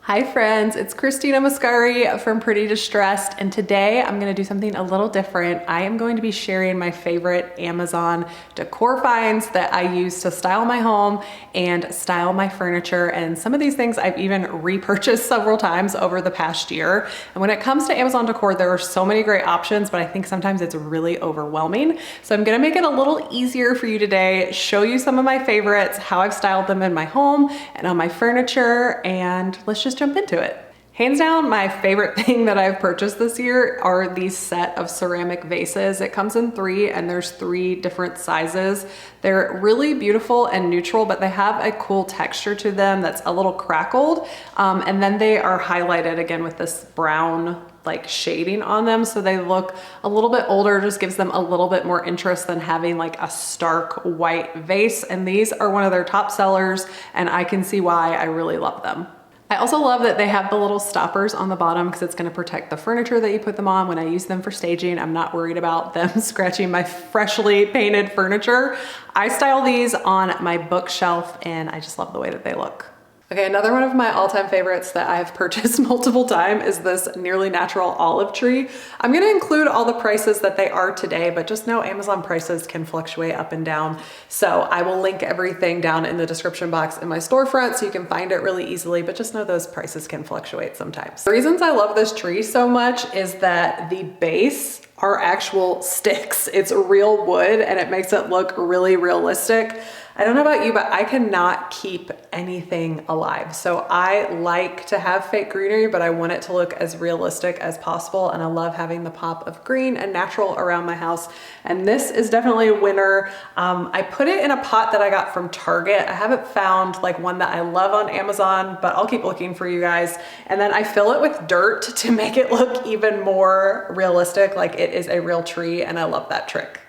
Hi friends, it's Christina Muscari from Pretty Distressed, and today I'm gonna do something a little different. I am going to be sharing my favorite Amazon decor finds that I use to style my home and style my furniture, and some of these things I've even repurchased several times over the past year. And when it comes to Amazon decor, there are so many great options, but I think sometimes it's really overwhelming. So I'm gonna make it a little easier for you today, show you some of my favorites, how I've styled them in my home and on my furniture, and let's just jump into it. Hands down, my favorite thing that I've purchased this year are these set of ceramic vases. It comes in three and there's three different sizes. They're really beautiful and neutral, but they have a cool texture to them that's a little crackled. And then they are highlighted again with this brown like shading on them, so they look a little bit older, just gives them a little bit more interest than having like a stark white vase. And these are one of their top sellers, and I can see why. I really love them. I also love that they have the little stoppers on the bottom because it's going to protect the furniture that you put them on. When I use them for staging, I'm not worried about them scratching my freshly painted furniture. I style these on my bookshelf and I just love the way that they look. Okay, another one of my all-time favorites that I've purchased multiple times is this nearly natural olive tree. I'm gonna include all the prices that they are today, but just know Amazon prices can fluctuate up and down. So I will link everything down in the description box in my storefront so you can find it really easily, but just know those prices can fluctuate sometimes. The reasons I love this tree so much is that the base are actual sticks. It's real wood and it makes it look really realistic. I don't know about you, but I cannot keep anything alive. So I like to have fake greenery, but I want it to look as realistic as possible. And I love having the pop of green and natural around my house. And this is definitely a winner. I put it in a pot that I got from Target. I haven't found like one that I love on Amazon, but I'll keep looking for you guys. And then I fill it with dirt to make it look even more realistic, like it is a real tree, and I love that trick.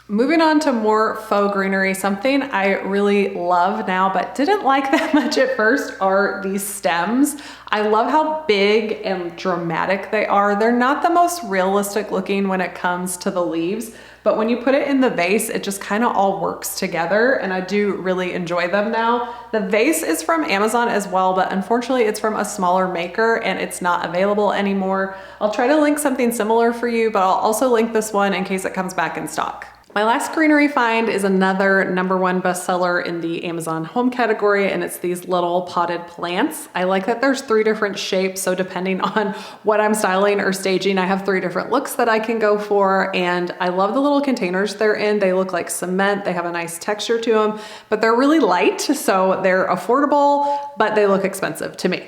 Moving on to more faux greenery, something I really love now but didn't like that much at first are these stems. I love how big and dramatic they are. They're not the most realistic looking when it comes to the leaves, but when you put it in the vase, it just kind of all works together, and I do really enjoy them now. The vase is from Amazon as well, but unfortunately it's from a smaller maker and it's not available anymore. I'll try to link something similar for you, but I'll also link this one in case it comes back in stock. My last greenery find is another #1 bestseller in the Amazon home category, and it's these little potted plants. I like that there's three different shapes, so depending on what I'm styling or staging, I have three different looks that I can go for, and I love the little containers they're in. They look like cement. They have a nice texture to them, but they're really light, so they're affordable, but they look expensive to me.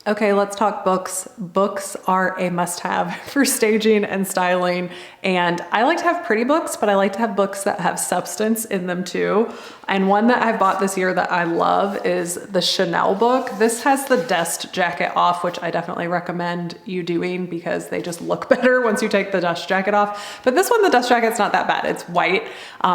Okay, let's talk books. Books are a must-have for staging and styling. And I like to have pretty books, but I like to have books that have substance in them too. And one that I bought this year that I love is the Chanel book. This has the dust jacket off, which I definitely recommend you doing because they just look better once you take the dust jacket off. But this one, the dust jacket's not that bad. It's white.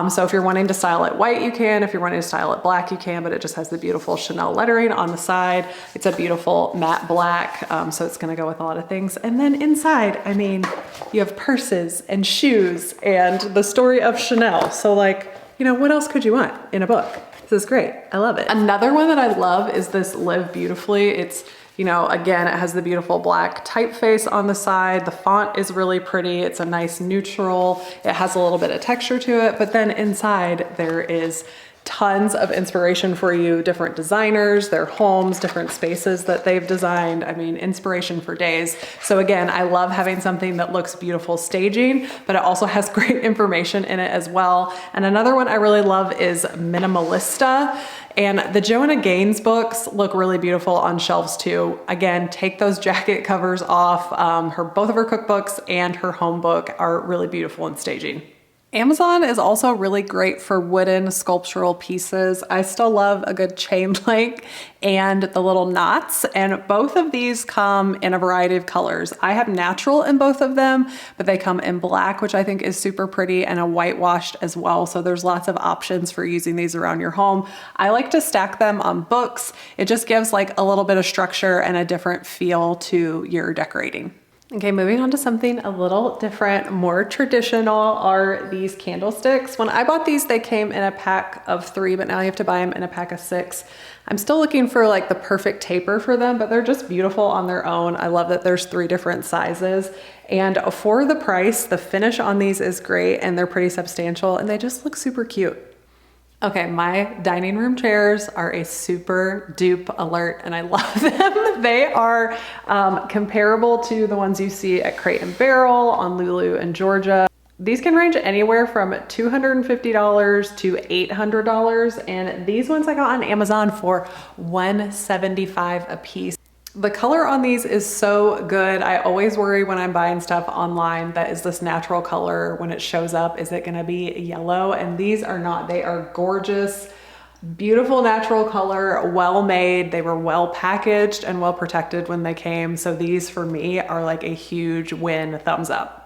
So if you're wanting to style it white, you can. If you're wanting to style it black, you can, but it just has the beautiful Chanel lettering on the side. It's a beautiful matte black, so it's gonna go with a lot of things. And then inside, I mean, you have purses and shoes and the story of Chanel. So like, you know, what else could you want in a book? This is great, I love it. Another one that I love is this Live Beautifully. It's, you know, again, it has the beautiful black typeface on the side. The font is really pretty. It's a nice neutral. It has a little bit of texture to it, but then inside there is tons of inspiration for you, different designers, their homes, different spaces that they've designed. I mean, inspiration for days. So again, I love having something that looks beautiful staging, but it also has great information in it as well. And another one I really love is Minimalista. And the Joanna Gaines books look really beautiful on shelves too. Again, take those jacket covers off. Both of her cookbooks and her home book are really beautiful in staging. Amazon is also really great for wooden sculptural pieces. I still love a good chain link and the little knots, and both of these come in a variety of colors. I have natural in both of them, but they come in black, which I think is super pretty, and a whitewashed as well. So there's lots of options for using these around your home. I like to stack them on books. It just gives like a little bit of structure and a different feel to your decorating. Okay, moving on to something a little different, more traditional are these candlesticks. When I bought these, they came in a pack of 3, but now you have to buy them in a pack of 6. I'm still looking for like the perfect taper for them, but they're just beautiful on their own. I love that there's 3 different sizes. And for the price, the finish on these is great and they're pretty substantial and they just look super cute. Okay, my dining room chairs are a super dupe alert and I love them. They are comparable to the ones you see at Crate and Barrel, on Lulu in Georgia. These can range anywhere from $250 to $800, and these ones I got on Amazon for $175 a piece. The color on these is so good. I always worry when I'm buying stuff online that is this natural color when it shows up, is it gonna be yellow? And these are not, they are gorgeous, beautiful natural color, well made. They were well packaged and well protected when they came. So these for me are like a huge win, thumbs up.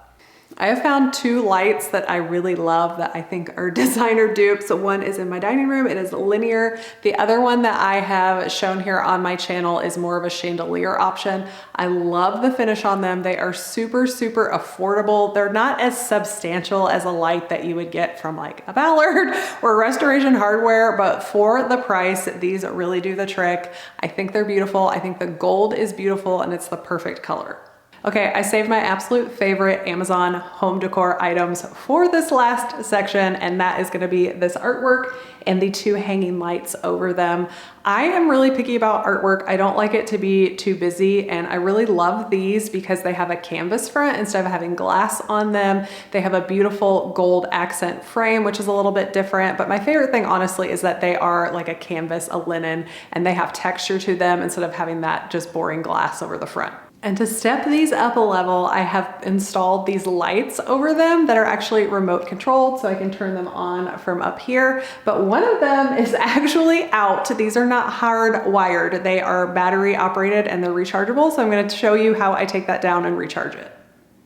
I have found 2 lights that I really love that I think are designer dupes. One is in my dining room, it is linear. The other one that I have shown here on my channel is more of a chandelier option. I love the finish on them. They are super, super affordable. They're not as substantial as a light that you would get from like a Ballard or Restoration Hardware, but for the price, these really do the trick. I think they're beautiful. I think the gold is beautiful and it's the perfect color. Okay, I saved my absolute favorite Amazon home decor items for this last section, and that is gonna be this artwork and the 2 hanging lights over them. I am really picky about artwork. I don't like it to be too busy, and I really love these because they have a canvas front instead of having glass on them. They have a beautiful gold accent frame, which is a little bit different, but my favorite thing honestly is that they are like a canvas, a linen, and they have texture to them instead of having that just boring glass over the front. And to step these up a level, I have installed these lights over them that are actually remote controlled, so I can turn them on from up here. But one of them is actually out. These are not hardwired. They are battery operated and they're rechargeable. So I'm going to show you how I take that down and recharge it.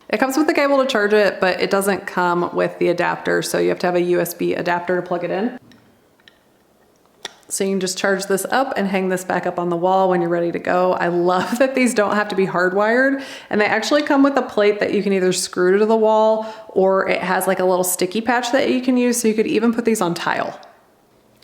It comes with the cable to charge it, but it doesn't come with the adapter. So you have to have a USB adapter to plug it in. So you can just charge this up and hang this back up on the wall when you're ready to go. I love that these don't have to be hardwired, and they actually come with a plate that you can either screw to the wall or it has like a little sticky patch that you can use, so you could even put these on tile.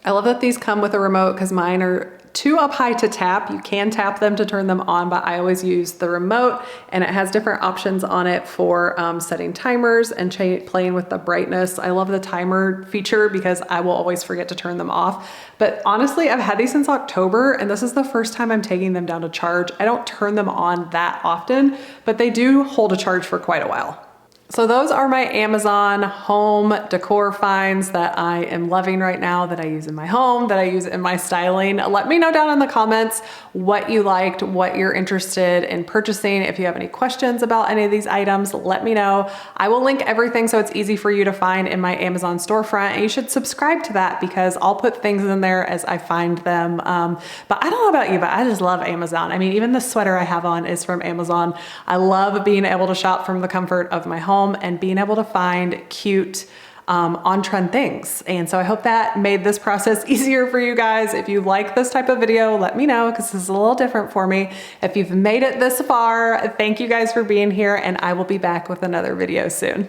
I love that these come with a remote because mine are too up high to tap. You can tap them to turn them on, but I always use the remote, and it has different options on it for setting timers and playing with the brightness. I love the timer feature because I will always forget to turn them off. But honestly, I've had these since October, and this is the first time I'm taking them down to charge. I don't turn them on that often, but they do hold a charge for quite a while. So those are my Amazon home decor finds that I am loving right now, that I use in my home, that I use in my styling. Let me know down in the comments what you liked, what you're interested in purchasing. If you have any questions about any of these items, let me know. I will link everything so it's easy for you to find in my Amazon storefront, and you should subscribe to that because I'll put things in there as I find them. But I don't know about you, but I just love Amazon. I mean, even the sweater I have on is from Amazon. I love being able to shop from the comfort of my home and being able to find cute on-trend things. And so I hope that made this process easier for you guys. If you like this type of video, let me know because this is a little different for me. If you've made it this far, thank you guys for being here, and I will be back with another video soon.